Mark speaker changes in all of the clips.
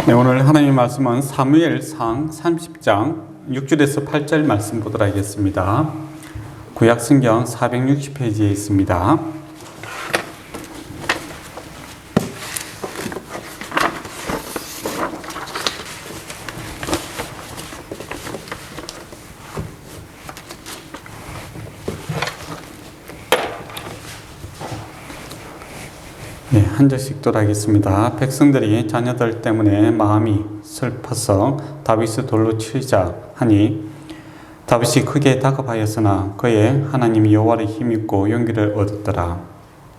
Speaker 1: 네, 오늘 하나님의 말씀은 사무엘상 30장 6절에서 8절 말씀 보도록 하겠습니다. 구약성경 460페이지에 있습니다. 네, 한 절씩 돌아가겠습니다. 백성들이 자녀들 때문에 마음이 슬퍼서 다윗을 돌로 치자 하니 다윗이 크게 다급하였으나 그의 하나님 여호와를 힘입고 용기를 얻었더라.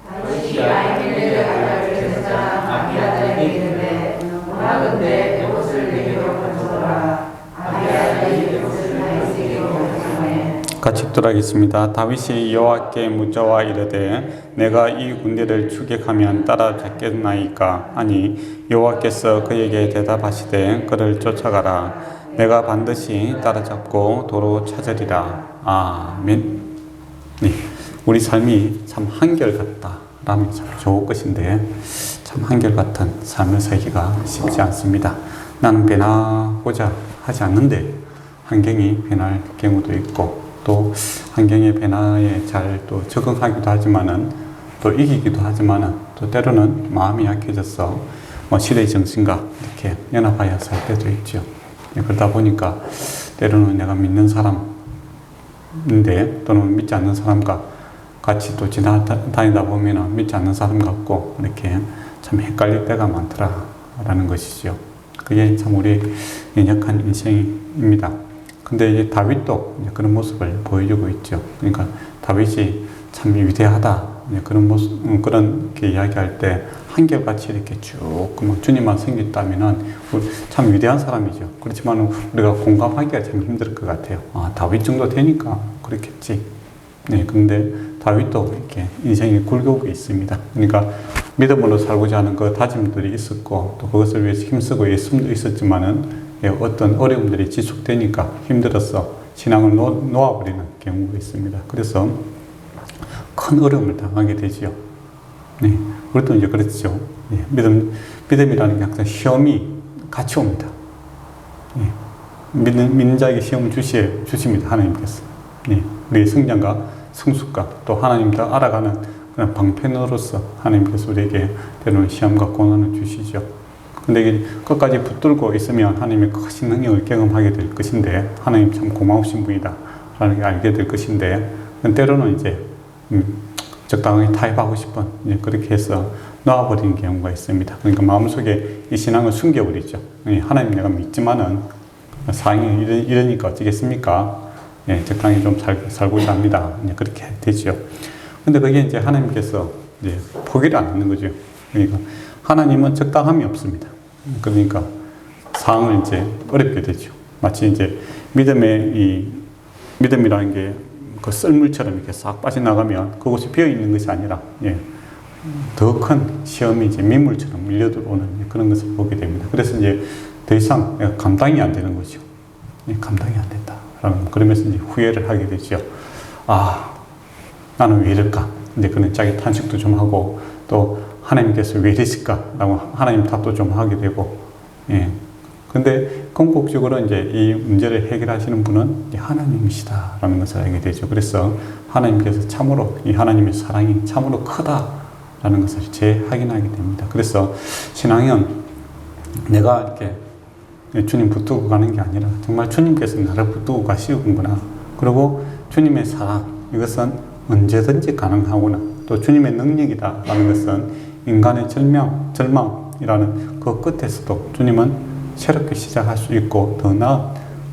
Speaker 2: 다윗이 아히멜렉을 아비아들에게 아비아들에게 이르되 원하건대 내 옷을 내게로 가져오라. 아비아들이 내 옷을 다윗에게로 가져오매.
Speaker 1: 같이 돌아가겠습니다. 다윗이 여호와께 묻자와 이르되 내가 이 군대를 추격하면 따라잡겠나이까 하니 여호와께서 그에게 대답하시되 그를 쫓아가라. 내가 반드시 따라잡고 도로 찾으리라. 아멘. 네, 우리 삶이 참 한결같다 라면 참 좋을 것인데 참 한결같은 삶을 살기가 쉽지 않습니다. 나는 변하고자 하지 않는데 환경이 변할 경우도 있고 또 환경의 변화에 잘 또 적응하기도 하지만은 또 이기기도 하지만은 또 때로는 마음이 약해져서 시대의 정신과 이렇게 연합하여 살 때도 있죠. 그러다 보니까 때로는 내가 믿는 사람인데 또는 믿지 않는 사람과 같이 또 지나다니다 보면은 믿지 않는 사람 같고 이렇게 참 헷갈릴 때가 많더라라는 것이죠. 그게 참 우리 연약한 인생입니다. 근데 이제 다윗도 이제 그런 모습을 보여주고 있죠. 그러니까 다윗이 참 위대하다 그런 모습 그렇게 이야기할 때 한결같이 이렇게 쭉 주님만 생겼다면은 참 위대한 사람이죠. 그렇지만 우리가 공감하기가 참 힘들 것 같아요. 아, 다윗 정도 되니까 그렇겠지. 네, 근데 다윗도 이렇게 인생의 굴곡이 있습니다. 그러니까 믿음으로 살고자 하는 그 다짐들이 있었고 또 그것을 위해서 힘쓰고 애씀도 있었지만은 어떤 어려움들이 지속되니까 힘들어서 신앙을 놓아버리는 경우가 있습니다. 그래서 큰 어려움을 당하게 되지요. 네, 우리도 이제 그렇죠. 네, 믿음이라는 게 항상 시험이 같이 옵니다. 네, 믿는 자에게 시험을 주십니다. 하나님께서. 네, 우리의 성장과 성숙과 또 하나님 더 알아가는 그런 방편으로서 하나님께서 우리에게 때로는 시험과 고난을 주시죠. 근데 이게 끝까지 붙들고 있으면 하나님의 크신 능력을 경험하게 될 것인데 하나님 참 고마우신 분이다 라는 걸 알게 될 것인데 때로는 이제 적당하게 타협하고 싶은 그렇게 해서 놓아버리는 경우가 있습니다. 그러니까 마음속에 이 신앙을 숨겨버리죠. 하나님 내가 믿지만은 상황이 이러니까 어쩌겠습니까? 적당히 좀 살고자 합니다. 그렇게 되죠. 근데 그게 이제 하나님께서 이제 포기를 안 하는 거죠. 그러니까 하나님은 적당함이 없습니다. 그러니까 상황을 이제 어렵게 되죠. 마치 이제 믿음이라는 게 그 썰물처럼 이렇게 싹 빠져나가면 그곳이 비어 있는 것이 아니라 더 큰 시험이 이제 민물처럼 밀려 들어오는 그런 것을 보게 됩니다. 그래서 이제 더 이상 감당이 안 되는 거죠. 감당이 안 된다. 그러면서 이제 후회를 하게 되죠. 아, 나는 왜 이럴까? 이제 그런 자기 탄식도 좀 하고 또 하나님께서 왜 이러실까라고 하나님 탓도 좀 하게 되고, 근데 궁극적으로 이제 이 문제를 해결하시는 분은 하나님이시다라는 것을 알게 되죠. 그래서 하나님께서 참으로 이 하나님의 사랑이 참으로 크다라는 것을 재확인하게 됩니다. 그래서 신앙은 내가 이렇게 주님 붙들고 가는 게 아니라 정말 주님께서 나를 붙들고 가시는구나. 그리고 주님의 사랑 이것은 언제든지 가능하구나. 또 주님의 능력이다라는 것은 인간의 절망이라는 그 끝에서도 주님은 새롭게 시작할 수 있고 더 나은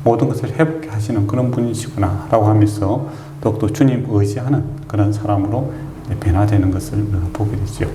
Speaker 1: 모든 것을 회복해 하시는 그런 분이시구나 라고 하면서 더욱더 주님 의지하는 그런 사람으로 변화되는 것을 우리가 보게 되죠.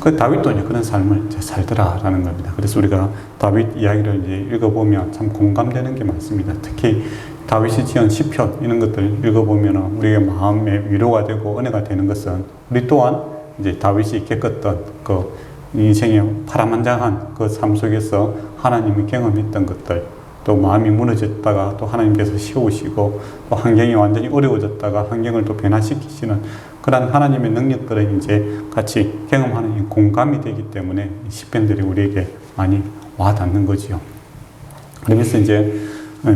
Speaker 1: 그 다윗도 이제 그런 삶을 살더라라는 겁니다. 그래서 우리가 다윗 이야기를 이제 읽어보면 참 공감되는 게 많습니다. 특히 다윗이 지은 시편 이런 것들 읽어보면 우리의 마음에 위로가 되고 은혜가 되는 것은 우리 또한 이제 다윗이 겪었던 그 인생의 파란만장한 그 삶 속에서 하나님이 경험했던 것들 또 마음이 무너졌다가 또 하나님께서 세우시고 또 환경이 완전히 어려워졌다가 환경을 또 변화시키시는 그런 하나님의 능력들을 이제 같이 경험하는 공감이 되기 때문에 시편들이 우리에게 많이 와 닿는 거지요. 그러면서 이제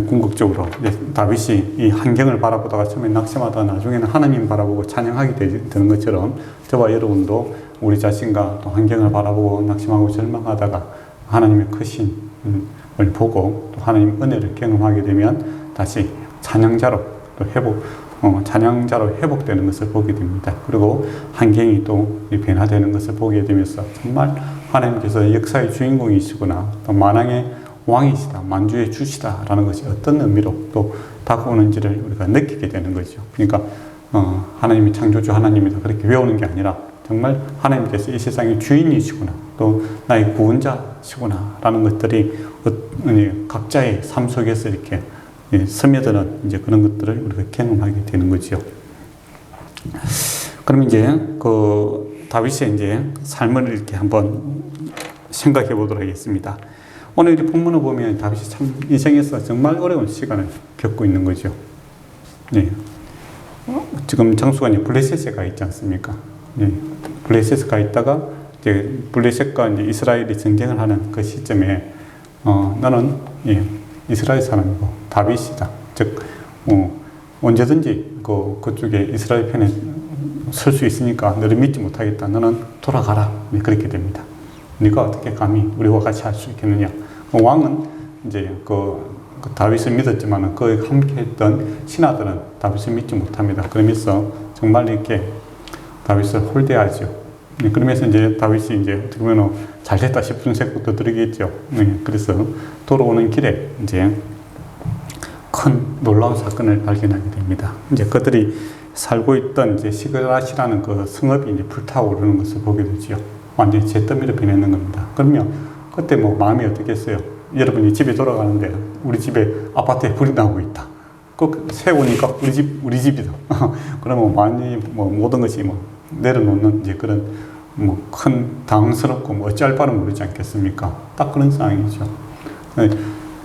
Speaker 1: 궁극적으로 이제 다윗이 이 환경을 바라보다가 처음에 낙심하다 나중에는 하나님 바라보고 찬양하게 되는 것처럼 저와 여러분도 우리 자신과 또 환경을 바라보고 낙심하고 절망하다가 하나님의 크신 보고 또 하나님 은혜를 경험하게 되면 다시 찬양자로 또 찬양자로 회복되는 것을 보게 됩니다. 그리고 환경이 또 변화되는 것을 보게 되면서 정말 하나님께서 역사의 주인공이시구나, 또 만왕의 왕이시다, 만주의 주시다라는 것이 어떤 의미로 또 다가오는지를 우리가 느끼게 되는 거죠. 그러니까 하나님이 창조주 하나님이다 그렇게 외우는 게 아니라 정말 하나님께서 이 세상의 주인이시구나, 또 나의 구원자시구나 라는 것들이 각자의 삶 속에서 이렇게 스며드는 이제 그런 것들을 우리가 경험하게 되는 거죠. 그럼 이제 그 다윗의 이제 삶을 이렇게 한번 생각해 보도록 하겠습니다. 오늘 이 본문을 보면 다윗이 참 인생에서 정말 어려운 시간을 겪고 있는 거죠. 네. 지금 장수가 이제 블레셋에 가 있지 않습니까? 네. 블레셋에 가 있다가 이제 블레셋과 이제 이스라엘이 전쟁을 하는 그 시점에 나는 이스라엘 사람이고 다윗이다. 즉 언제든지 그쪽에 이스라엘 편에 설 수 있으니까 너를 믿지 못하겠다. 너는 돌아가라. 네, 그렇게 됩니다. 네가 어떻게 감히 우리와 같이 할 수 있겠느냐. 왕은 이제 그 다윗을 믿었지만 그 함께했던 신하들은 다윗을 믿지 못합니다. 그러면서 정말 이렇게 다윗을 홀대하죠. 그러면서 이제 다윗이 이제 어떻게 보면 잘됐다 싶은 생각도 들겠죠. 그래서 돌아오는 길에 이제 큰 놀라운 사건을 발견하게 됩니다. 이제 그들이 살고 있던 이제 시그라시라는 그 성읍이 이제 불타오르는 것을 보게 되죠. 완전히 잿더미로 변했는 겁니다. 그러면 그때 뭐 마음이 어떻겠어요? 여러분이 집에 돌아가는데 우리 집에 아파트에 불이 나고 있다. 그 세우니까 우리 집이다. 그러면 많이 모든 것이 내려놓는 이제 그런 큰 당황스럽고 어찌할 바를 모르지 않겠습니까? 딱 그런 상황이죠.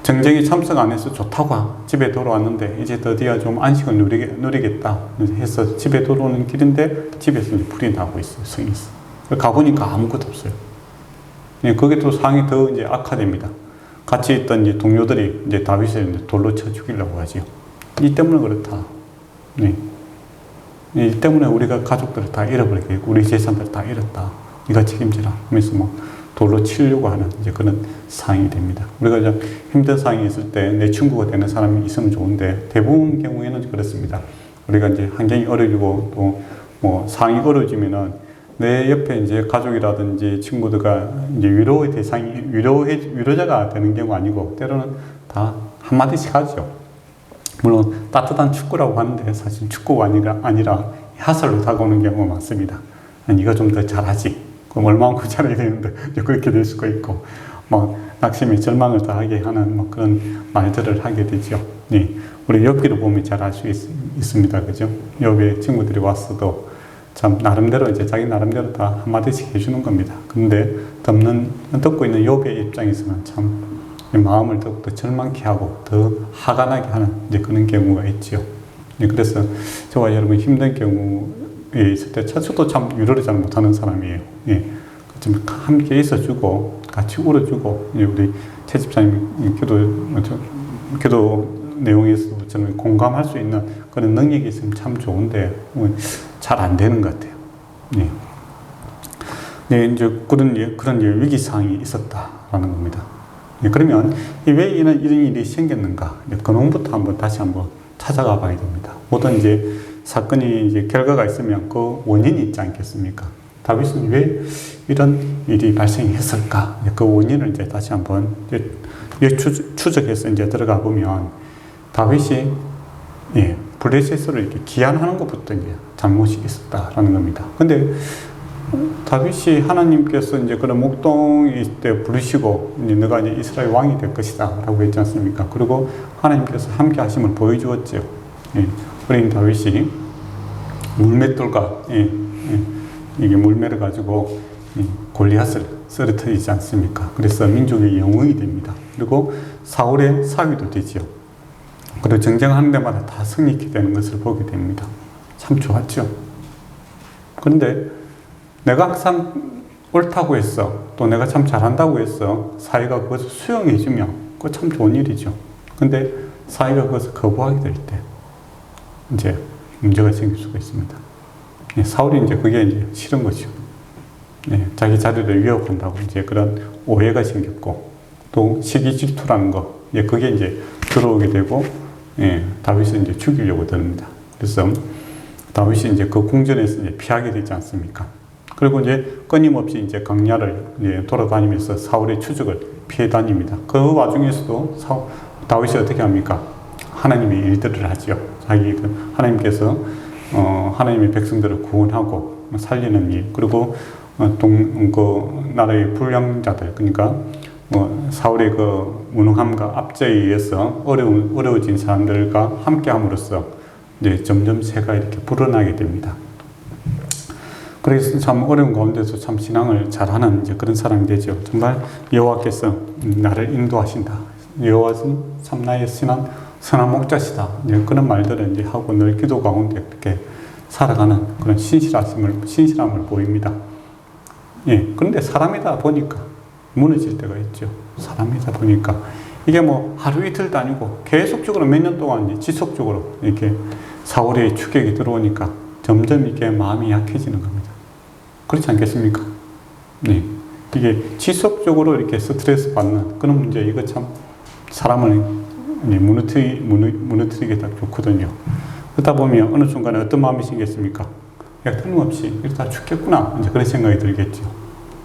Speaker 1: 정쟁에 참석 안 해서 좋다고 집에 돌아왔는데 이제 드디어 좀 안식을 누리겠다 해서 집에 돌아오는 길인데 집에서 이제 불이 나고 있어요. 성이 있어. 가보니까 아무것도 없어요. 거기에 또 상황이 더 이제 악화됩니다. 같이 있던 이제 동료들이 이제 다윗을 이제 돌로 쳐 죽이려고 하지요. 이 때문에 그렇다. 네. 이 때문에 우리가 가족들을 다 잃어버리게 되고 우리 재산들 다 잃었다. 네가 책임지라. 하면서 돌로 치려고 하는 이제 그런 상황이 됩니다. 우리가 좀 힘든 상황이 있을 때 내 친구가 되는 사람이 있으면 좋은데 대부분 경우에는 그렇습니다. 우리가 이제 환경이 어려지고 또 상황이 어려지면은 내 옆에 이제 가족이라든지 친구들과 이제 위로의 대상이 위로자가 되는 경우가 아니고 때로는 다 한마디씩 하죠. 물론 따뜻한 축구라고 하는데 사실 축구가 아니라 하설로 다가오는 경우가 많습니다. 네가 좀 더 잘하지. 그럼 얼마만큼 잘해야 되는데 그렇게 될 수가 있고 낙심에 절망을 더하게 하는 그런 말들을 하게 되죠. 네. 우리 욥기를 보면 잘 알 수 있습니다. 그죠? 욥의 친구들이 왔어도 참 나름대로 이제 자기 나름대로 다 한마디씩 해주는 겁니다. 근데 듣고 있는 욥의 입장에서는 참 마음을 더욱더 절망케 하고 더 화가 나게 하는 이제 그런 경우가 있죠. 그래서 저와 여러분 힘든 경우에 있을 때 저도 참 위로를 잘 못하는 사람이에요. 좀 함께 있어주고 같이 울어주고 우리 최 집사님 기도 내용에서 저는 공감할 수 있는 그런 능력이 있으면 참 좋은데 잘 안 되는 것 같아요. 이제 그런 위기 상황이 있었다라는 겁니다. 그러면 왜 이런 일이 생겼는가? 근원부터 다시 한번 찾아가 봐야 됩니다. 모든 이제 사건이 이제 결과가 있으면 그 원인이 있지 않겠습니까? 다윗은 왜 이런 일이 발생했을까? 그 원인을 이제 다시 한번 추적해서 이제 들어가 보면 다윗이 블레셋을 이렇게 기한하는 것부터 이제 잘못이 있었다라는 겁니다. 근데 다윗이 하나님께서 이제 그런 목동일 때 부르시고 이제 너가 이제 이스라엘 왕이 될 것이다라고 했지 않습니까? 그리고 하나님께서 함께 하심을 보여주었죠. 어린 다윗이 물맷돌과 이게 물매를 가지고 골리앗을 쓰러뜨리지 않습니까? 그래서 민족의 영웅이 됩니다. 그리고 사울의 사위도 되지요. 그리고 정쟁하는 데마다 다 승리케 되는 것을 보게 됩니다. 참 좋았죠. 그런데 내가 항상 옳다고 했어. 또 내가 참 잘한다고 했어. 사회가 그것을 수용해주면 그거 참 좋은 일이죠. 근데 사회가 그것을 거부하게 될 때 이제 문제가 생길 수가 있습니다. 예, 사울이 이제 그게 이제 싫은 거죠. 예, 자기 자리를 위협한다고 이제 그런 오해가 생겼고 또 시기 질투라는 거, 예, 그게 이제 들어오게 되고, 예, 다윗을 이제 죽이려고 듭니다. 그래서 다윗이 이제 그 궁전에서 이제 피하게 되지 않습니까? 그리고 이제 끊임없이 이제 광야를 이제 돌아다니면서 사울의 추적을 피해 다닙니다. 그 와중에서도 다윗이 어떻게 합니까? 하나님의 일들을 하지요. 하나님께서 하나님의 백성들을 구원하고 살리는 일, 그리고 그 나라의 불량자들, 그러니까 사울의 그 무능함과 압제에 의해서 어려워진 사람들과 함께함으로써 이제 점점 새가 이렇게 불어나게 됩니다. 그래서 참 어려운 가운데서 참 신앙을 잘하는 이제 그런 사람이 되죠. 정말 여호와께서 나를 인도하신다. 여호와는 참 나의 선한 목자시다. 이제 그런 말들을 이제 하고 늘 기도 가운데 이렇게 살아가는 그런 신실함을 보입니다. 예, 그런데 사람이다 보니까 무너질 때가 있죠. 사람이다 보니까 이게 뭐 하루 이틀도 아니고 계속적으로 몇 년 동안 지속적으로 이렇게 사울의 추격이 들어오니까 점점 이게 마음이 약해지는 겁니다. 그렇지 않겠습니까? 네, 이게 지속적으로 이렇게 스트레스 받는 그런 문제, 이거 참 사람을 무너뜨리게 딱 좋거든요. 그러다 보면 어느 순간에 어떤 마음이 생겼습니까? 야, 틀림없이 이러다 죽겠구나, 이제 그런 생각이 들겠죠.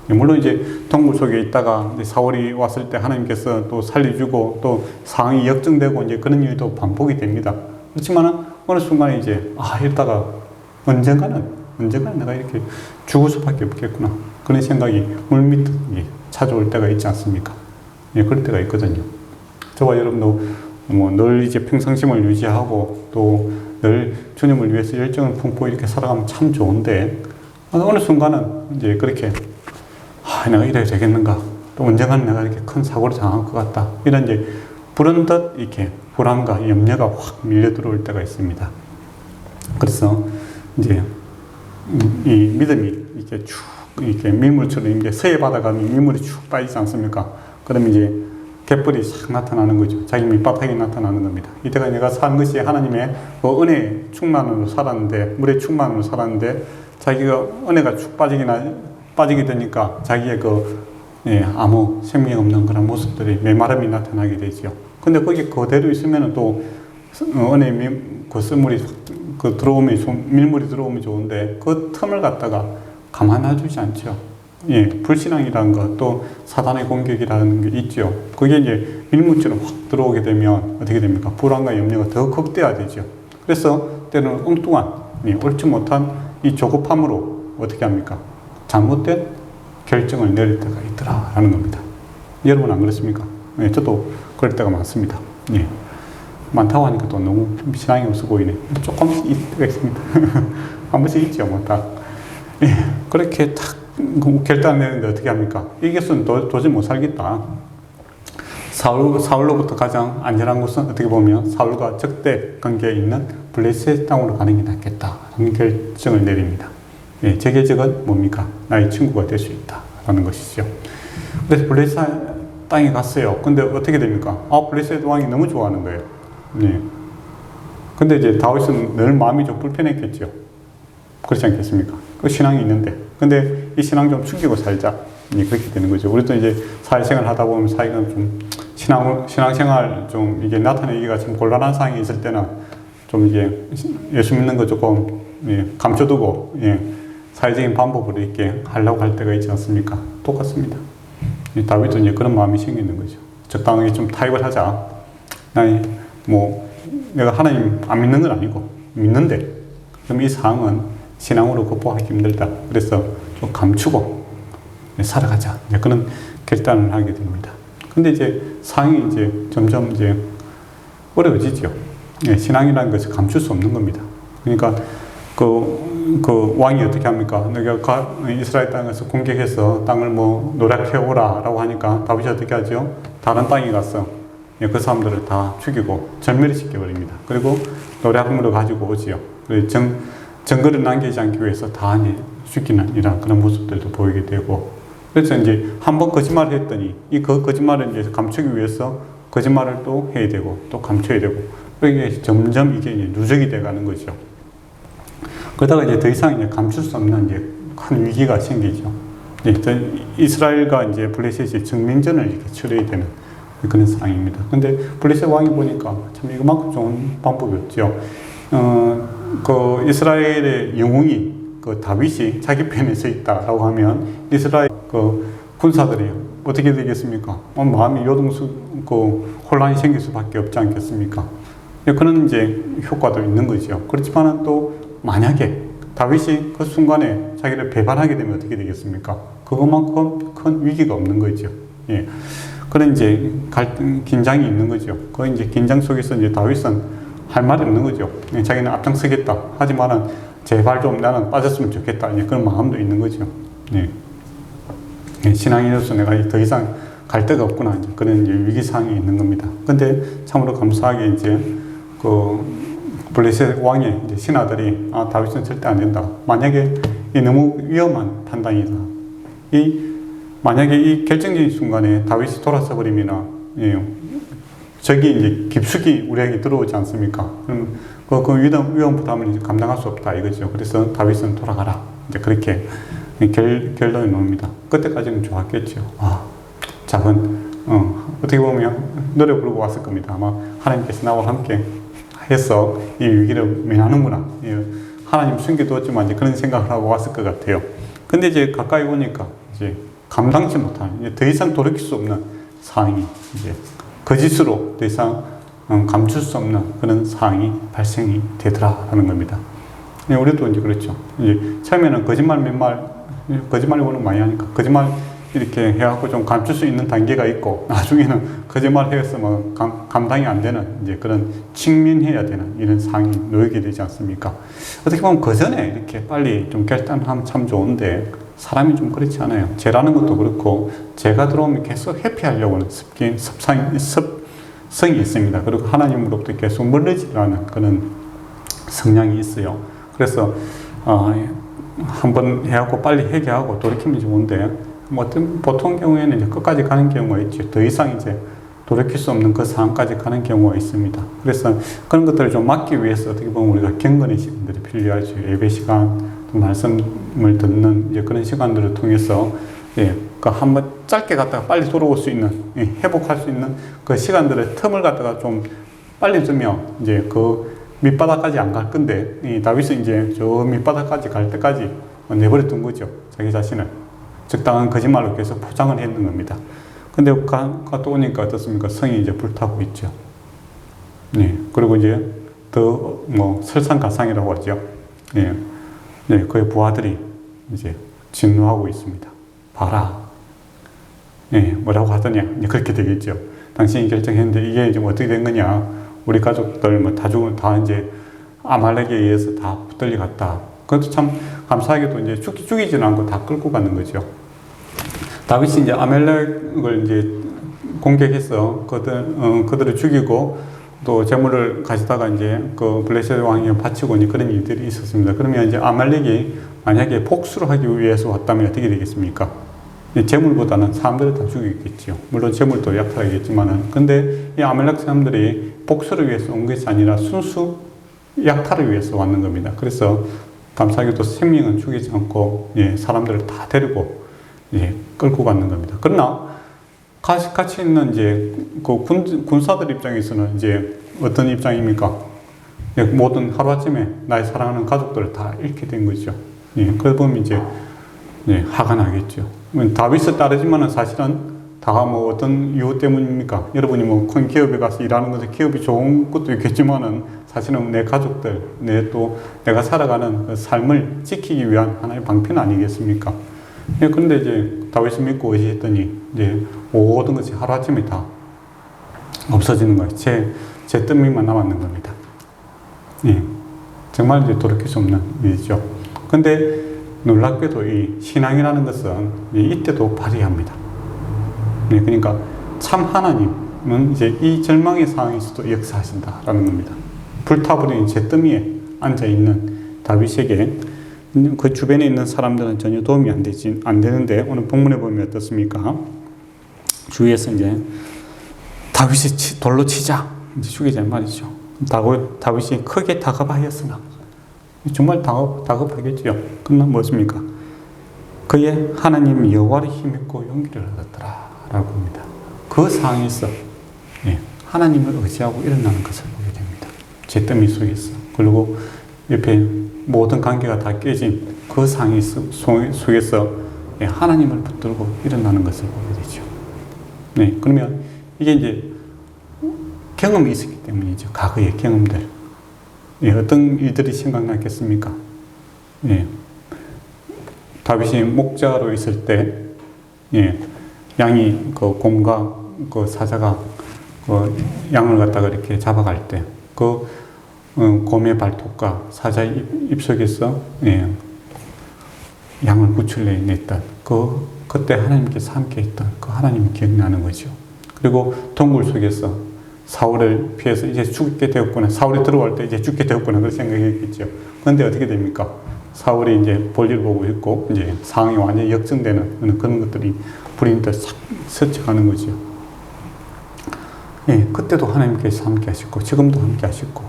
Speaker 1: 물론 이제 동굴 속에 있다가 이제 사울이 왔을 때 하나님께서 또 살려주고 또 상황이 역정되고 이제 그런 일도 반복이 됩니다. 그렇지만은 어느 순간에 이제 이러다가 언젠가는 내가 이렇게 죽을 수밖에 없겠구나, 그런 생각이 물밑 찾아올 때가 있지 않습니까? 예, 그럴 때가 있거든요. 저와 여러분도 뭐 늘 이제 평상심을 유지하고 또 늘 주님을 위해서 열정을 품고 이렇게 살아가면 참 좋은데 어느 순간은 이제 그렇게 내가 이래야 되겠는가, 또 언젠가는 내가 이렇게 큰 사고를 당할 것 같다, 이런 이제 불현듯 이렇게 불안과 염려가 확 밀려 들어올 때가 있습니다. 그래서 이제 이 믿음이 이렇게 쭉 이렇게 밀물처럼 이제 서해 바다 가면 밀물이 쭉 빠지지 않습니까? 그러면 이제 갯벌이 싹 나타나는 거죠. 자기 밑바닥이 나타나는 겁니다. 이때가 내가 산 것이 하나님의 그 은혜 충만으로 살았는데, 물의 충만으로 살았는데, 자기가 은혜가 쭉 빠지게 되니까 자기의 아무 생명 없는 그런 모습들이 메마름이 나타나게 되죠. 근데 거기 그대로 있으면 또 은혜 썰물이 밀물이 들어오면 좋은데 그 틈을 갖다가 가만 놔두지 않죠. 예, 불신앙이라는 것, 또 사단의 공격이라는 게 있죠. 그게 이제 밀물처럼 확 들어오게 되면 어떻게 됩니까? 불안과 염려가 더 극대화되죠. 그래서 때로는 엉뚱한, 옳지 못한 이 조급함으로 어떻게 합니까? 잘못된 결정을 내릴 때가 있더라라는 겁니다. 여러분 안 그렇습니까? 예, 저도 그럴 때가 많습니다. 예, 많다고 하니까 또 너무 신앙이 없어 보이네. 조금씩 있을 때가 있습니다. 한 번씩 있죠, 뭐 딱. 예, 그렇게 딱 결단을 내는데 어떻게 합니까? 이것은 도저히 못 살겠다. 사울로부터 가장 안전한 곳은 어떻게 보면 사울과 적대 관계에 있는 블레셋 땅으로 가는 게 낫겠다라는 결정을 내립니다. 예, 제 계획은 뭡니까? 나의 친구가 될 수 있다라는 것이죠. 그래서 블레셋 땅에 갔어요. 근데 어떻게 됩니까? 블레셋 왕이 너무 좋아하는 거예요. 네. 근데 이제 다윗은 늘 마음이 좀 불편했겠죠. 그렇지 않겠습니까? 그 신앙이 있는데. 근데 이 신앙 좀 숨기고 살자. 그렇게 되는 거죠. 우리도 이제 사회생활 하다 보면 사회가 좀 신앙생활 좀 이게 나타내기가 좀 곤란한 상황이 있을 때는 좀 이게 예수 믿는 거 조금 감춰두고 사회적인 방법으로 이렇게 하려고 할 때가 있지 않습니까? 똑같습니다. 다윗도 이제 그런 마음이 생기는 거죠. 적당하게 좀 타협을 하자. 내가 하나님 안 믿는 건 아니고 믿는데 그럼 이 상황은 신앙으로 극복하기 힘들다. 그래서 좀 감추고 살아가자. 그런 결단을 하게 됩니다. 근데 이제 상황이 이제 점점 이제 어려워지죠. 신앙이라는 것을 감출 수 없는 겁니다. 그러니까 그 왕이 어떻게 합니까? 내가 이스라엘 땅에서 공격해서 땅을 노략해 오라라고 하니까 다윗이 어떻게 하죠? 다른 땅에 가서 그 사람들을 다 죽이고 전멸시켜 버립니다. 그리고 노략물을 가지고 오지요. 증거를 남기지 않기 위해서 다 이제 숨기는 이런 그런 모습들도 보이게 되고, 그래서 이제 한 번 거짓말을 했더니 이 거짓말을 이제 감추기 위해서 거짓말을 또 해야 되고 또 감춰야 되고, 이게 점점 이게 이제 누적이 돼가는 거죠. 그러다가 이제 더 이상 이제 감출 수 없는 이제 큰 위기가 생기죠. 이스라엘과 이제 블레셋이 정면전을 이렇게 치러야 되는 그런 상황입니다. 근데 블레셋 왕이 보니까 참 이거만큼 좋은 방법이 없죠. 그 이스라엘의 영웅이 그 다윗이 자기 편에 서 있다라고 하면 이스라엘 그 군사들이 어떻게 되겠습니까? 마음이 혼란이 생길 수밖에 없지 않겠습니까? 그런 이제 효과도 있는 거죠. 그렇지만은 또 만약에 다윗이 그 순간에 자기를 배반하게 되면 어떻게 되겠습니까? 그것만큼 큰 위기가 없는 거죠. 예. 그런 이제 긴장이 있는 거죠. 그 이제 긴장 속에서 이제 다윗은 할 말이 없는 거죠. 자기는 앞장서겠다. 하지만은 제발 좀 나는 빠졌으면 좋겠다. 이제 그런 마음도 있는 거죠. 예. 예. 신앙인으로서 내가 더 이상 갈 데가 없구나. 이제 그런 이제 위기상황이 있는 겁니다. 근데 참으로 감사하게 이제 블레셋 왕의 이제 신하들이 다윗은 절대 안 된다. 만약에 이 너무 위험한 판단이다. 만약에 이 결정적인 순간에 다윗이 돌아서 버리면 적이 이제 깊숙이 우리에게 들어오지 않습니까? 그럼 그 위험 부담을 이제 감당할 수 없다 이거죠. 그래서 다윗은 돌아가라. 이제 그렇게 결론이 나옵니다. 그때까지는 좋았겠죠. 작은 어떻게 보면 노래 부르고 왔을 겁니다. 아마 하나님께서 나와 함께 해서 이 위기를 면하는구나. 하나님 숨겨두었지만 이제 그런 생각을 하고 왔을 것 같아요. 근데 이제 가까이 오니까 이제 감당치 못하는, 이제 더 이상 돌이킬 수 없는 상황이 이제 거짓으로 더 이상 감출 수 없는 그런 상황이 발생이 되더라라는 겁니다. 우리도 이제 그렇죠. 이제 처음에는 거짓말을 워낙 많이 하니까 거짓말 이렇게 해갖고 좀 감출 수 있는 단계가 있고, 나중에는 거짓말 해서 뭐 감당이 안 되는 이제 그런 직면해야 되는 이런 상황이 놓이게 되지 않습니까? 어떻게 보면 그 전에 이렇게 빨리 좀 결단하면 참 좋은데, 사람이 좀 그렇지 않아요. 죄라는 것도 그렇고, 죄가 들어오면 계속 회피하려고 하는 습성이 있습니다. 그리고 하나님으로부터 계속 멀어지려는 그런 성향이 있어요. 그래서, 한번 해갖고 빨리 해결하고 돌이키면 좋은데, 보통 경우에는 이제 끝까지 가는 경우가 있죠. 더 이상 이제 돌이킬 수 없는 그 상황까지 가는 경우가 있습니다. 그래서 그런 것들을 좀 막기 위해서 어떻게 보면 우리가 경건의 시간들이 필요하죠. 예배 시간, 말씀을 듣는 이제 그런 시간들을 통해서 한번 짧게 갔다가 빨리 돌아올 수 있는, 회복할 수 있는 그 시간들의 틈을 갖다가 좀 빨리 주면 이제 그 밑바닥까지 안 갈 건데, 다윗은 이제 저 밑바닥까지 갈 때까지 내버려둔 거죠. 자기 자신을. 적당한 거짓말로 계속 포장을 했는 겁니다. 근데 갔다 오니까 어떻습니까? 성이 이제 불타고 있죠. 그리고 이제 더 설상가상이라고 하죠. 그의 부하들이 이제 진노하고 있습니다. 봐라. 뭐라고 하더냐? 이제 그렇게 되겠죠. 당신이 결정했는데 이게 이제 어떻게 된 거냐? 우리 가족들 다 이제 아말렉에 의해서 다 붙들려 갔다. 그것도 참 감사하게도 이제 죽이지는 않고 다 끌고 가는 거죠. 다윗이 이제 아말렉을 이제 공격해서 그들을 죽이고 또 재물을 가져다가 이제 그 블레셋 왕에게 바치고 이제 그런 일들이 있었습니다. 그러면 이제 아말렉이 만약에 복수를 하기 위해서 왔다면 어떻게 되겠습니까? 재물보다는 사람들을 다 죽이겠죠. 물론 재물도 약탈하겠지만은. 근데 이 아말렉 사람들이 복수를 위해서 온 것이 아니라 순수 약탈을 위해서 왔는 겁니다. 그래서 감사하게도 생명은 죽이지 않고 사람들을 다 데리고 끌고 가는 겁니다. 그러나 같이 있는 이제 그 군사들 입장에서는 이제 어떤 입장입니까? 모든 하루아침에 나의 사랑하는 가족들을 다 잃게 된 거죠. 그러다 보면 이제 화가 나겠죠. 다윗을 따르지만은 사실은 다 어떤 이유 때문입니까? 여러분이 큰 기업에 가서 일하는 것은 기업이 좋은 것도 있겠지만은 사실은 내 가족들, 내가 살아가는 그 삶을 지키기 위한 하나의 방편 아니겠습니까? 그런데 이제 다윗을 믿고 의지했더니 이제 모든 것이 하루아침에 다 없어지는 거예요. 제 뜸이만 남았는 겁니다. 정말 이제 돌이킬 수 없는 일이죠. 근데 놀랍게도 이 신앙이라는 것은 이때도 발휘합니다. 그러니까 참 하나님은 이제 이 절망의 상황에서도 역사하신다라는 겁니다. 불타버린 제 뜸 위에 앉아있는 다윗에게 그 주변에 있는 사람들은 전혀 도움이 안 되는데 오늘 본문에 보면 어떻습니까? 주위에서 이제 다윗이 돌로 치자 이제 죽이자 말이죠. 다윗이 크게 다급하였으나 정말 다급하겠죠. 그러나 무엇입니까? 그의 하나님 여호와를 힘입고 용기를 얻었더라라고 합니다. 그 상황에서 하나님을 의지하고 일어나는 것을 보게 됩니다. 잿더미 속에서 그리고 옆에 모든 관계가 다 깨진 그 상황 속에서 하나님을 붙들고 일어나는 것을 보게 되죠. 그러면 이게 이제 경험이 있었기 때문이죠. 과거의 경험들. 어떤 일들이 생각났겠습니까? 다윗이 목자로 있을 때, 양이 그 곰과 그 사자가 그 양을 갖다가 이렇게 잡아갈 때, 그 곰의 발톱과 사자의 입속에서 양을 구출해냈던 그때 하나님께서 함께했던 그 하나님이 기억나는 거죠. 그리고 동굴 속에서 사울을 피해서 이제 죽게 되었구나. 사울이 들어올 때 이제 죽게 되었구나. 그런 생각했겠죠. 그런데 어떻게 됩니까? 사울이 이제 볼일 보고 있고, 이제 상황이 완전히 역전되는 그런 것들이 불이 싹 스쳐가는 거죠. 그때도 하나님께서 함께 하시고, 지금도 함께 하시고,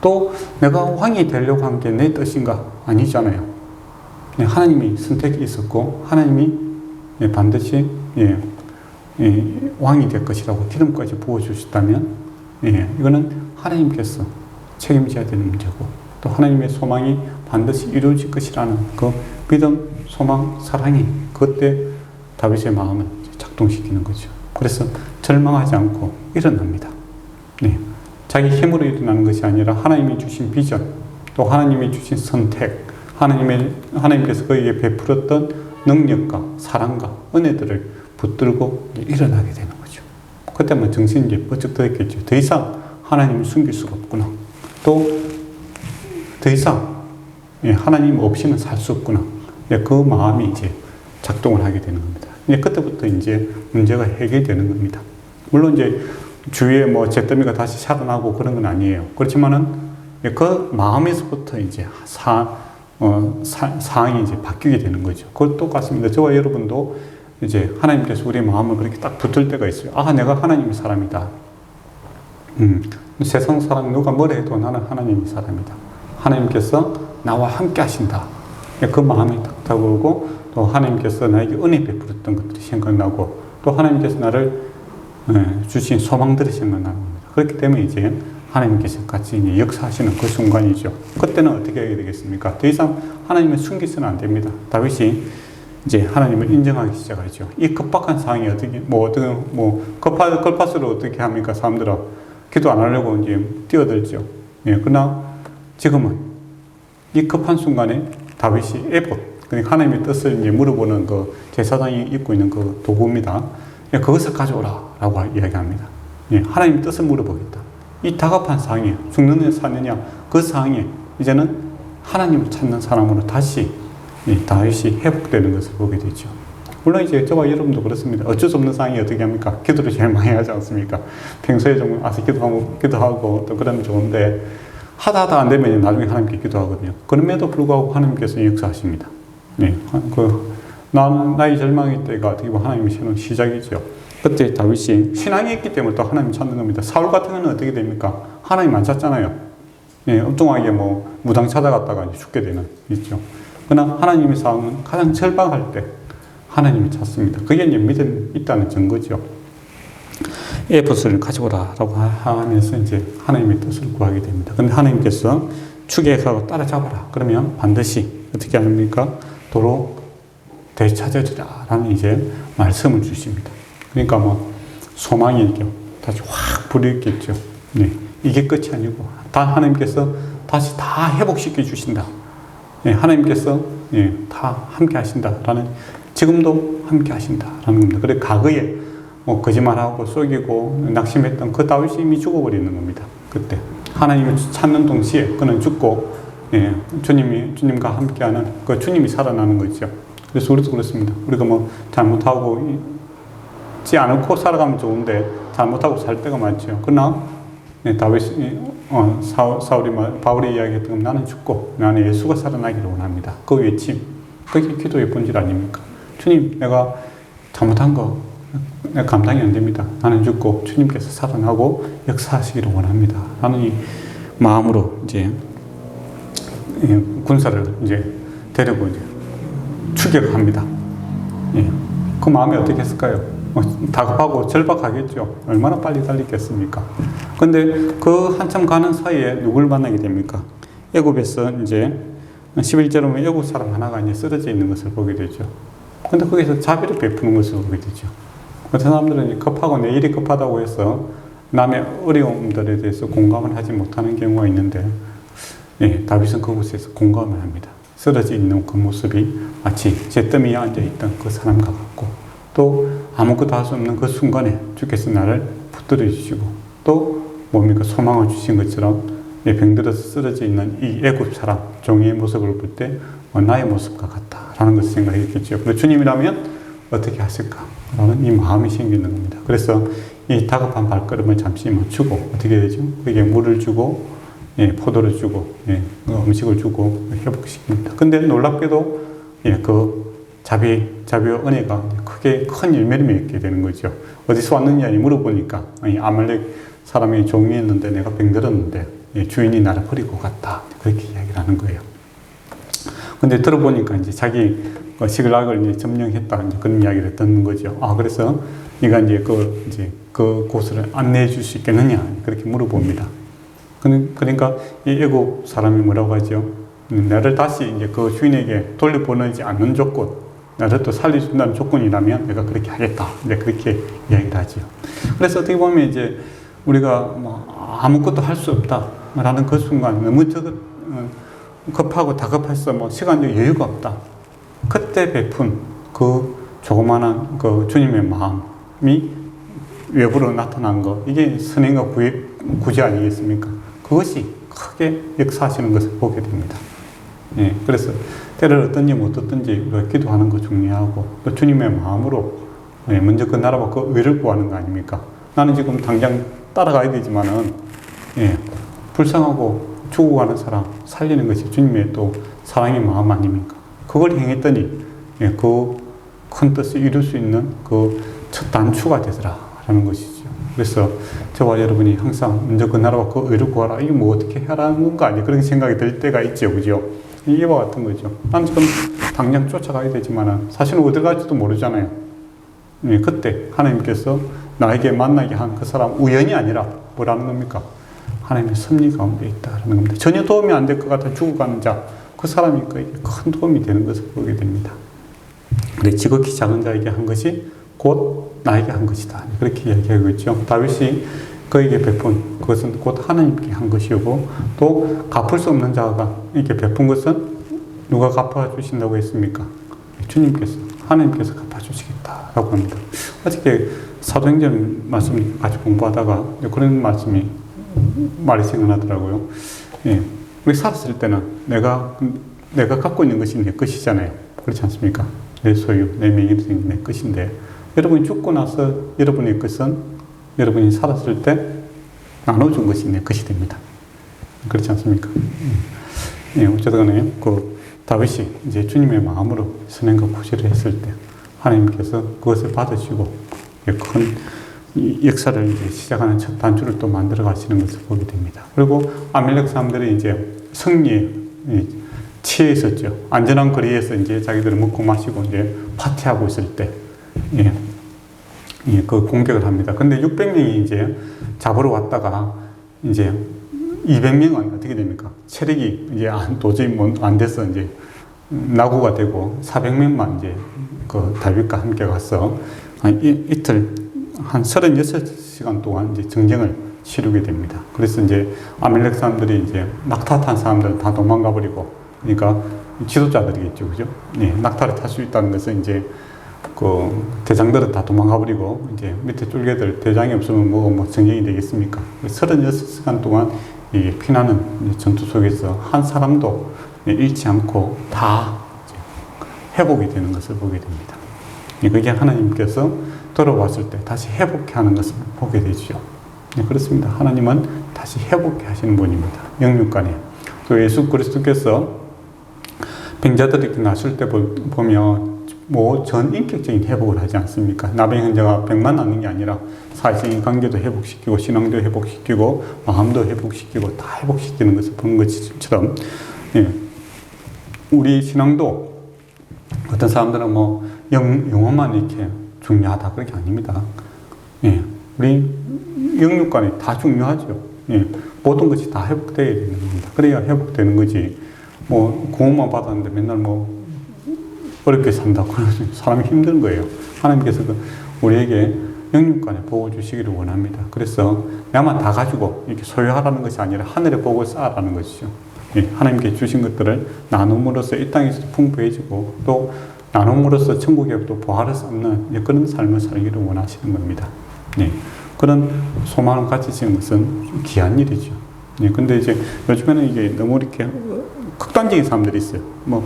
Speaker 1: 또 내가 왕이 되려고 한 게 내 뜻인가? 아니잖아요. 하나님이 선택이 있었고, 하나님이 반드시, 왕이 될 것이라고 기름까지 부어주셨다면, 이거는 하나님께서 책임져야 되는 문제고, 또 하나님의 소망이 반드시 이루어질 것이라는 그 믿음, 소망, 사랑이 그때 다윗의 마음을 작동시키는 거죠. 그래서 절망하지 않고 일어납니다. 자기 힘으로 일어나는 것이 아니라 하나님이 주신 비전, 또 하나님이 주신 선택, 하나님께서 그에게 베풀었던 능력과 사랑과 은혜들을 붙들고 일어나게 되는 거죠. 그때만 정신이 이제 번쩍 들었겠죠. 더 이상 하나님을 숨길 수가 없구나. 또 더 이상 하나님 없이는 살 수 없구나. 그 마음이 이제 작동을 하게 되는 겁니다. 그때부터 이제 문제가 해결되는 겁니다. 물론 이제 주위에 뭐 잿더미가 다시 살아나고 그런 건 아니에요. 그렇지만은 그 마음에서부터 이제 상황이 이제 바뀌게 되는 거죠. 그것 똑같습니다. 저와 여러분도 이제 하나님께서 우리의 마음을 그렇게 딱 붙을 때가 있어요. 아, 내가 하나님의 사람이다. 세상 사람 누가 뭐라 해도 나는 하나님의 사람이다. 하나님께서 나와 함께 하신다. 그 마음이 딱 다가오고, 또 하나님께서 나에게 은혜 베풀었던 것들이 생각나고, 또 하나님께서 나를 주신 소망들이 생각나는 겁니다. 그렇기 때문에 이제 하나님께서 같이 이제 역사하시는 그 순간이죠. 그때는 어떻게 하게 되겠습니까? 더 이상 하나님을 숨기서는 안 됩니다. 다윗이 이제 하나님을 인정하기 시작하죠. 이 급박한 상황이 급할수록 어떻게 합니까? 사람들은 기도 안 하려고 이제 뛰어들죠. 그러나 지금은 이 급한 순간에 다윗이 에봇, 그러니까 하나님의 뜻을 이제 물어보는 그 제사장이 입고 있는 그 도구입니다. 그것을 가져오라 라고 이야기합니다. 하나님의 뜻을 물어보겠다. 이 다급한 상황에 죽느냐 사느냐 그 상황에 이제는 하나님을 찾는 사람으로 다시 다윗이 회복되는 것을 보게 되죠. 물론 이제 저와 여러분도 그렇습니다. 어쩔 수 없는 상황이 어떻게 합니까? 기도를 제일 많이 하지 않습니까? 평소에 좀 와서 기도하고 또 그러면 좋은데 하다 안 되면 나중에 하나님께 기도하거든요. 그럼에도 불구하고 하나님께서 역사하십니다. 나의 절망의 때가 어떻게 보면 하나님의 새로운 시작이죠. 그때 다윗이 신앙이 있기 때문에 또 하나님 찾는 겁니다. 사울 같은 경우는 어떻게 됩니까? 하나님 안 찾잖아요. 엉뚱하게 무당 찾아갔다가 이제 죽게 되는 있죠. 그러나 하나님의 상황은 가장 절박할 때 하나님이 찾습니다. 그게 이제 믿음이 있다는 증거죠. 에봇을 가져오라라고 하면서 이제 하나님의 뜻을 구하게 됩니다. 근데 하나님께서 추격하고 따라잡아라. 그러면 반드시 어떻게 합니까? 도로 되찾아주라라는 이제 말씀을 주십니다. 그러니까 소망이 이렇게 다시 확 불었겠죠. 이게 끝이 아니고 하나님께서 다시 다 회복시켜 주신다. 하나님께서 다 함께 하신다라는, 지금도 함께 하신다라는 겁니다. 그래 과거에 거짓말하고 속이고 낙심했던 그 다윗이 이미 죽어버리는 겁니다. 그때 하나님을 찾는 동시에 그는 죽고 주님과 함께하는 그 주님이 살아나는 거죠. 그래서 우리도 그렇습니다. 우리가 잘못하고 있지 않고 살아가면 좋은데 잘못하고 살 때가 많죠. 그러나 다윗이 바울이 이야기했던 나는 죽고 나는 예수가 살아나기를 원합니다. 그 외침, 그게 기도의 본질 아닙니까? 주님, 내가 잘못한 거 내가 감당이 안 됩니다. 나는 죽고 주님께서 살아나고 역사하시기를 원합니다. 하는 이 마음으로 이제 군사를 이제 데리고 이제 추격합니다. 예. 그 마음이 어떻게 했을까요? 다급하고 절박하겠죠. 얼마나 빨리 달리겠습니까? 근데 그 한참 가는 사이에 누굴 만나게 됩니까? 애굽에서 이제 11절에 보면 애굽 사람 하나가 이제 쓰러져 있는 것을 보게 되죠. 근데 거기서 자비를 베푸는 것을 보게 되죠. 그 사람들은 급하고 내 일이 급하다고 해서 남의 어려움들에 대해서 공감을 하지 못하는 경우가 있는데, 예, 다윗은 그곳에서 공감을 합니다. 쓰러져 있는 그 모습이 마치 잿더미에 앉아있던 그 사람과 같고, 또 아무것도 할 수 없는 그 순간에 주께서 나를 붙들어 주시고, 또 뭡니까 소망을 주신 것처럼 병들어서 쓰러져 있는 이 애굽 사람 종이의 모습을 볼 때 나의 모습과 같다라는 것을 생각했겠죠. 그리고 주님이라면 어떻게 하실까라는 이 마음이 생기는 겁니다. 그래서 이 다급한 발걸음을 잠시 멈추고 어떻게 되죠? 그에게 물을 주고, 예, 포도를 주고, 예, 음식을 주고 회복시킵니다. 근데 놀랍게도, 예, 그 자비와 은혜가 크게 큰 열매를 맺게 되는 거죠. 어디서 왔느냐 물어보니까 아말렉 사람이 종이었는데 내가 병들었는데, 예, 주인이 나를 버리고 갔다. 그렇게 이야기를 하는 거예요. 근데 들어보니까 이제 자기 시글락을 이제 점령했다. 이제 그런 이야기를 듣는 거죠. 그래서 네가 이제 그 곳을 안내해 줄 수 있겠느냐. 그렇게 물어봅니다. 그러니까 이 애굽 사람이 뭐라고 하죠? 나를 다시 이제 그 주인에게 돌려보내지 않는 조건, 나를 또 살려준다는 조건이라면 내가 그렇게 하겠다. 이제 그렇게 이야기를 하죠. 그래서 어떻게 보면 이제 우리가 뭐 아무것도 할 수 없다라는 그 순간 너무 급하고 다급해서 뭐 시간적 여유가 없다. 그때 베푼 그 조그마한 그 주님의 마음이 외부로 나타난 거, 이게 선행과 구제 아니겠습니까? 그것이 크게 역사하시는 것을 보게 됩니다. 예, 그래서 때를 어떤지 못 어떤지 우리가 기도하는 거 중요하고, 또 주님의 마음으로, 예, 먼저 그 나라와 그 의를 구하는 거 아닙니까? 나는 지금 당장 따라가야 되지만은, 예, 불쌍하고 죽어가는 사람 살리는 것이 주님의 또 사랑의 마음 아닙니까? 그걸 행했더니, 예, 그 큰 뜻을 이룰 수 있는 그 첫 단추가 되더라 라는 것이죠. 그래서 저와 여러분이 항상 먼저 그 나라와 그 의를 구하라, 이게 뭐 어떻게 하라는 건가 아니 그런 생각이 들 때가 있죠. 그죠? 이와 같은 거죠. 난 지금 당장 쫓아가야 되지만은 사실은 어디 갈지도 모르잖아요. 예, 그때 하나님께서 나에게 만나게 한 그 사람 우연이 아니라 뭐라는 겁니까? 하나님의 섭리 가운데 있다라는 겁니다. 전혀 도움이 안 될 것 같아 죽어가는 자, 그 사람이 그에게 큰 도움이 되는 것을 보게 됩니다. 그래, 지극히 작은 자에게 한 것이 곧 나에게 한 것이다. 그렇게 이야기하고 있죠. 다윗이 그에게 베푼 그것은 곧 하나님께 한 것이고, 또 갚을 수 없는 자가 이렇게 베푼 것은 누가 갚아주신다고 했습니까? 주님께서, 하나님께서 갚아주시겠다라고 합니다. 어저께 사도행전 말씀 같이 공부하다가 그런 말이 생각나더라고요. 예, 우리 살았을 때는 내가 갖고 있는 것이 내 것이잖아요. 그렇지 않습니까? 내 소유, 내 명예는 내 것인데, 여러분이 죽고 나서 여러분의 것은 여러분이 살았을 때 나눠준 것이 내 것이 됩니다. 그렇지 않습니까? 예, 어쨌든 그 다윗이 이제 주님의 마음으로 선행과 구제를 했을 때 하나님께서 그것을 받으시고 큰 역사를 이제 시작하는 첫 단추를 또 만들어 가시는 것을 보게 됩니다. 그리고 아말렉 사람들이 이제 승리에 취해 있었죠. 안전한 거리에서 이제 자기들을 먹고 마시고 이제 파티하고 있을 때, 예, 그 공격을 합니다. 근데 600명이 이제 잡으러 왔다가 이제 200명은 어떻게 됩니까? 체력이 이제 도저히 안 돼서 이제 낙오가 되고 400명만 이제 그 다윗과 함께 가서 이틀 한 36시간 동안 이제 정쟁을 치르게 됩니다. 그래서 이제 아말렉 사람들이 이제 낙타 탄 사람들은 다 도망가 버리고, 그러니까 지도자들이겠죠, 그죠? 예, 낙타를 탈 수 있다는 것은 이제 그 대장들은 다 도망가 버리고 이제 밑에 쫄개들 대장이 없으면 뭐 정쟁이 되겠습니까? 36시간 동안 이 피나는 전투 속에서 한 사람도 잃지 않고 다 회복이 되는 것을 보게 됩니다. 그게 하나님께서 돌아왔을 때 다시 회복해 하는 것을 보게 되죠. 네, 그렇습니다. 하나님은 다시 다시 회복해 하시는 분입니다. 영육간에. 또 예수 그리스도께서 병자들이 나실 때 보면 뭐 전 인격적인 회복을 하지 않습니까? 나병 환자가 병만 낫는 게 아니라 사회적인 관계도 회복시키고 신앙도 회복시키고 마음도 회복시키고 다 회복시키는 것을 본 것처럼 예, 우리 신앙도 어떤 사람들은 뭐 영혼만 이렇게 중요하다 그렇게 아닙니다. 예, 우리 영육간이 다 중요하죠. 예, 모든 것이 다 회복되어야 되는 겁니다. 그래야 회복되는 거지. 뭐 구원만 받았는데 맨날 뭐 어렵게 산다고 사람이 힘든 거예요. 하나님께서 우리에게 영육간에 복을 주시기를 원합니다. 그래서 나만 다 가지고 이렇게 소유하라는 것이 아니라 하늘의 복을 쌓아라는 것이죠. 예, 하나님께 주신 것들을 나눔으로써 이 땅에서 풍부해지고 또 나눔으로써 천국에 또 보화를 쌓는 그런 삶을 살기를 원하시는 겁니다. 예, 그런 소망을 가지시는 것은 귀한 일이죠. 예, 근데 이제 요즘에는 이게 너무 이렇게 극단적인 사람들이 있어요. 뭐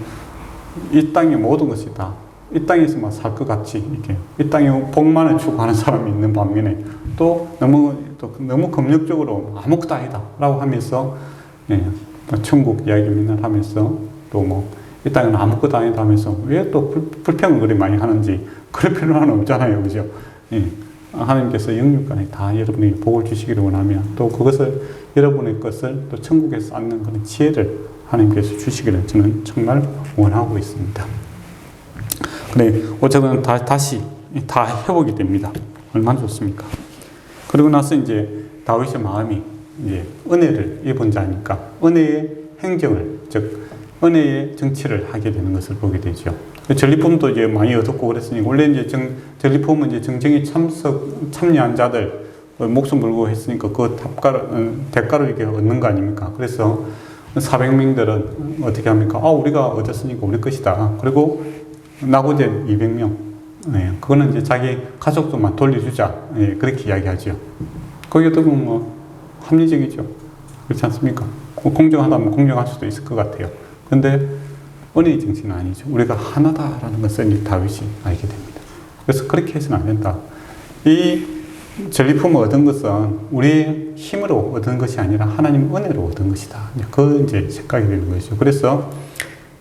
Speaker 1: 이 땅의 모든 것이 다 이 땅에서만 살 것 같이 이렇게 이 땅의 복만을 추구하는 사람이 있는 반면에 또 너무 검역적으로 아무것도 아니다라고 하면서 예, 천국 이야기 맨날 하면서 또 뭐 이 땅은 아무것도 아니다 하면서 왜 또 불평을 그리 많이 하는지 그럴 필요는 없잖아요, 그죠? 예, 하나님께서 영육간에 다 여러분에게 복을 주시기를 원하면 또 그것을 여러분의 것을 또 천국에 쌓는 그런 지혜를 하나님께서 주시기를 저는 정말 원하고 있습니다. 그래, 어쨌든 다시 다 회복이 됩니다. 얼마나 좋습니까? 그리고 나서 이제 다윗의 마음이 이제 은혜를 입은 자니까 은혜의 행정을, 즉, 은혜의 정치를 하게 되는 것을 보게 되죠. 전리품도 이제 많이 얻었고 그랬으니, 원래 이제 전리품은 이제 정쟁에 참여한 자들, 목숨 걸고 했으니까 그 대가로 이렇게 얻는 거 아닙니까? 그래서 400명들은 어떻게 합니까? 우리가 얻었으니까 우리 것이다. 그리고 나고제 200명. 네, 그거는 이제 자기 가족들만 돌려주자. 네, 그렇게 이야기하죠. 거기에 보면 뭐 합리적이죠. 그렇지 않습니까? 공정하다면 공정할 수도 있을 것 같아요. 그런데 은혜의 정신은 아니죠. 우리가 하나다라는 것을 이 다윗이 알게 됩니다. 그래서 그렇게 해서는 안 된다. 이 전리품을 얻은 것은 우리의 힘으로 얻은 것이 아니라 하나님 은혜로 얻은 것이다. 그 이제 생각이 되는 것이죠. 그래서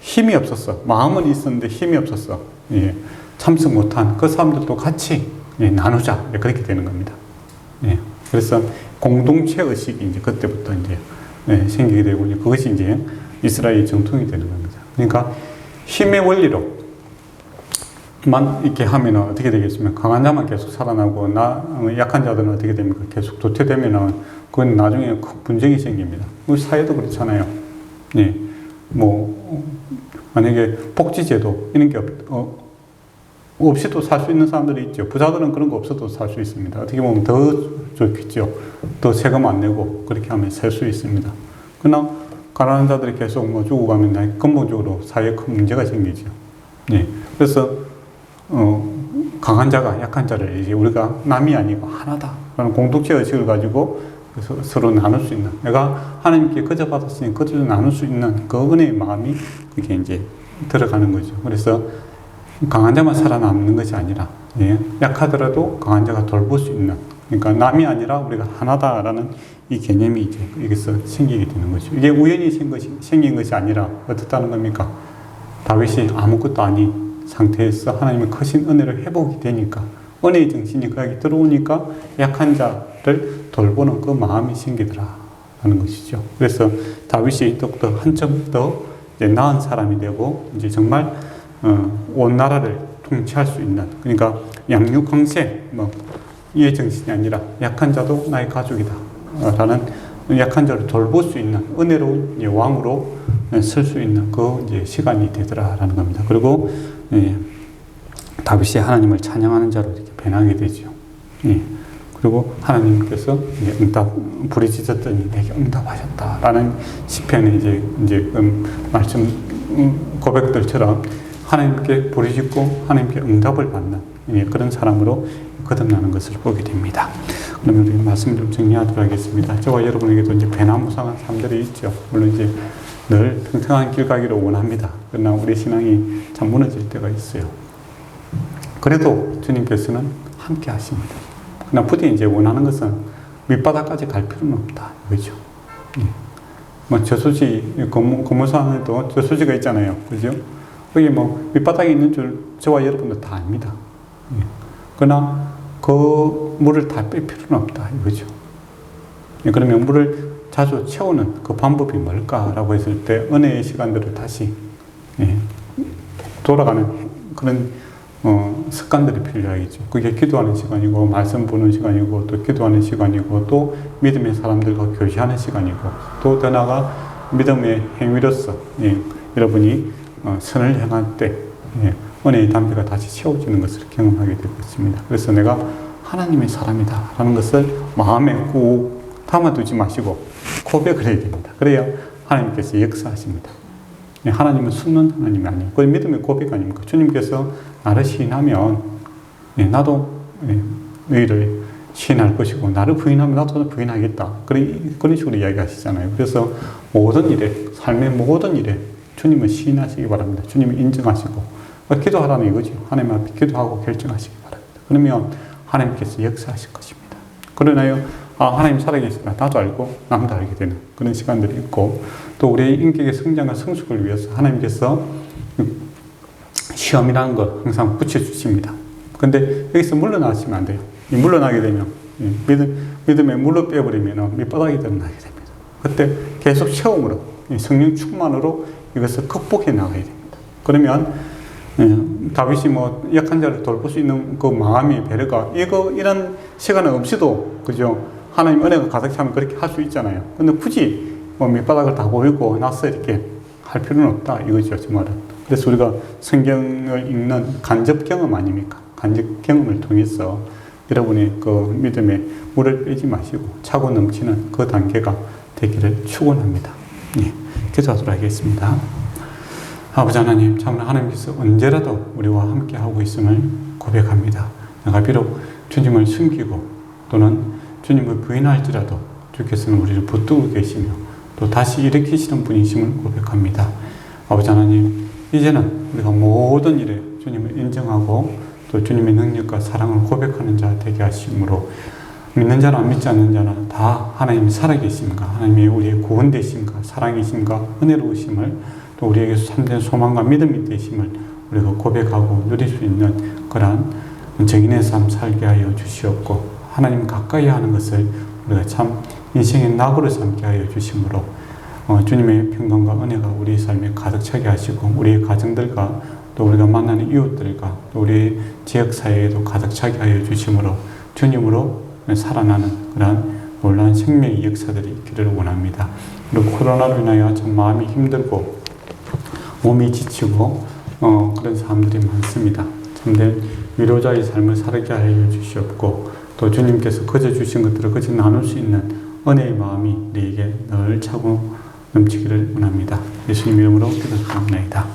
Speaker 1: 힘이 없었어. 마음은 있었는데 힘이 없었어. 예, 참석 못한 그 사람들도 같이 나누자. 그렇게 되는 겁니다. 예, 그래서 공동체 의식이 이제 그때부터 이제 생기게 되고 그것이 이제 이스라엘의 정통이 되는 겁니다. 그러니까 힘의 원리로 만 이렇게 하면 어떻게 되겠습니까? 강한 자만 계속 살아나고 약한 자들은 어떻게 됩니까? 계속 도태되면은 그건 나중에 큰 분쟁이 생깁니다. 우리 사회도 그렇잖아요. 네, 뭐 만약에 복지제도 이런 게 없이도 살 수 있는 사람들이 있죠. 부자들은 그런 거 없어도 살 수 있습니다. 어떻게 보면 더 좋겠죠. 더 세금 안 내고 그렇게 하면 살 수 있습니다. 그러나 가난한 자들이 계속 뭐 죽어가면 근본적으로 사회에 큰 문제가 생기죠. 네, 그래서 강한 자가 약한 자를 이제 우리가 남이 아니고 하나다 라는 공동체 의식을 가지고 서로 나눌 수 있는, 내가 하나님께 거저 받았으니 거저 나눌 수 있는 그 은혜의 마음이 그게 이제 들어가는 거죠. 그래서 강한 자만 살아남는 것이 아니라 약하더라도 강한 자가 돌볼 수 있는, 그러니까 남이 아니라 우리가 하나다라는 이 개념이 이제 여기서 생기게 되는 거죠. 이게 우연히 생긴 것이 아니라 어떻다는 겁니까? 다윗이 아무것도 아닌 상태에서 하나님의 크신 은혜를 회복이 되니까, 은혜의 정신이 거기 들어오니까 약한 자를 돌보는 그 마음이 생기더라 하는 것이죠. 그래서 다윗이 더욱더 한점 더 나은 사람이 되고 이제 정말 온 나라를 통치할 수 있는, 그러니까 양육강세 이의 정신이 아니라 약한 자도 나의 가족이다 라는, 약한 자를 돌볼 수 있는 은혜로운 왕으로 설 수 있는 그 이제 시간이 되더라라는 겁니다. 그리고 다윗이 하나님을 찬양하는 자로 이렇게 변하게 되죠. 그리고 하나님께서 불이 짖었더니 내게 응답하셨다라는 시편의 이제 말씀 고백들처럼 하나님께 불이 짖고 하나님께 응답을 받는 그런 사람으로 거듭나는 것을 보게 됩니다. 그러면 우리 말씀을 좀 정리하도록 하겠습니다. 저와 여러분에게도 이제 변화무쌍한 삶들이 있죠. 물론 이제 늘 평평한 길 가기를 원합니다. 그러나 우리 신앙이 참 무너질 때가 있어요. 그래도 주님께서는 함께 하십니다. 그러나 부디 이제 원하는 것은 밑바닥까지 갈 필요는 없다. 이거죠. 예. 뭐 저수지, 고무산에도 저수지가 있잖아요. 그죠? 거기 뭐 밑바닥에 있는 줄 저와 여러분도 다 압니다. 예. 그러나 그 물을 다 뺄 필요는 없다. 이거죠. 예. 그러면 물을 자주 채우는 그 방법이 뭘까라고 했을 때 은혜의 시간들을 다시 예. 돌아가는 그런 습관들이 필요하겠죠. 그게 기도하는 시간이고 말씀 보는 시간이고 또 기도하는 시간이고 또 믿음의 사람들과 교제하는 시간이고 또 더 나아가 믿음의 행위로서 예, 여러분이 선을 행할 때 예, 은혜의 담배가 다시 채워지는 것을 경험하게 되고 있습니다. 그래서 내가 하나님의 사람이다 라는 것을 마음에 꼭 담아두지 마시고 고백을 해야 됩니다. 그래야 하나님께서 역사하십니다. 하나님은 숨는 하나님이 아니에요. 그 믿음의 고백 아닙니까? 주님께서 나를 시인하면 나도 너희를 시인할 것이고 나를 부인하면 나도 부인하겠다. 그런 식으로 이야기하시잖아요. 그래서 모든 일에 삶의 모든 일에 주님을 시인하시기 바랍니다. 주님을 인정하시고 기도하라는 이거죠. 하나님 앞에 기도하고 결정하시기 바랍니다. 그러면 하나님께서 역사하실 것입니다. 그러나요 하나님 살아계시다. 나도 알고 남도 알게 되는 그런 시간들이 있고 또 우리의 인격의 성장과 성숙을 위해서 하나님께서 시험이라는 걸 항상 붙여주십니다. 근데 여기서 물러나시면 안 돼요. 물러나게 되면 믿음에 물러 빼버리면 밑바닥이 드러나게 됩니다. 그때 계속 체험으로 성령 충만으로 이것을 극복해 나가야 됩니다. 그러면 다윗이 뭐 약한 자를 돌볼 수 있는 그 마음의 배려가 이런 시간은 없이도 그죠? 하나님 은혜가 가득 차면 그렇게 할 수 있잖아요. 근데 굳이 뭐 밑바닥을 다 보이고 나서 이렇게 할 필요는 없다 이거죠, 저 말은. 그래서 우리가 성경을 읽는 간접 경험 아닙니까? 간접 경험을 통해서 여러분의 그 믿음에 물을 빼지 마시고 차고 넘치는 그 단계가 되기를 축원합니다. 예, 기도하도록 하겠습니다. 아버지 하나님, 참 하나님께서 언제라도 우리와 함께 하고 있음을 고백합니다. 내가 비록 주님을 숨기고 또는 주님을 부인할지라도 주께서는 우리를 붙들고 계시며 또 다시 일으키시는 분이심을 고백합니다. 아버지 하나님, 이제는 우리가 모든 일에 주님을 인정하고 또 주님의 능력과 사랑을 고백하는 자 되게 하심으로 믿는 자나 믿지 않는 자나 다 하나님이 살아계심과 하나님이 우리의 구원되심과 사랑이심과 은혜로우심을 또 우리에게 참된 소망과 믿음이 되심을 우리가 고백하고 누릴 수 있는 그러한 정인의 삶 살게 하여 주시옵고 하나님 가까이 하는 것을 우리가 참 인생의 낙으로 삼게 하여 주심으로 주님의 평강과 은혜가 우리 삶에 가득 차게 하시고 우리의 가정들과 또 우리가 만나는 이웃들과 또 우리의 지역사회에도 가득 차게 하여 주심으로 주님으로 살아나는 그러한 놀라운 생명의 역사들이 있기를 원합니다. 그리고 코로나로 인하여 참 마음이 힘들고 몸이 지치고 그런 사람들이 많습니다. 참된 위로자의 삶을 살게 하여 주시옵고 또 주님께서 거저 주신 것들을 거저 나눌 수 있는 은혜의 마음이 우리에게 늘 차고 넘치기를 원합니다. 예수님 이름으로 기도드립니다.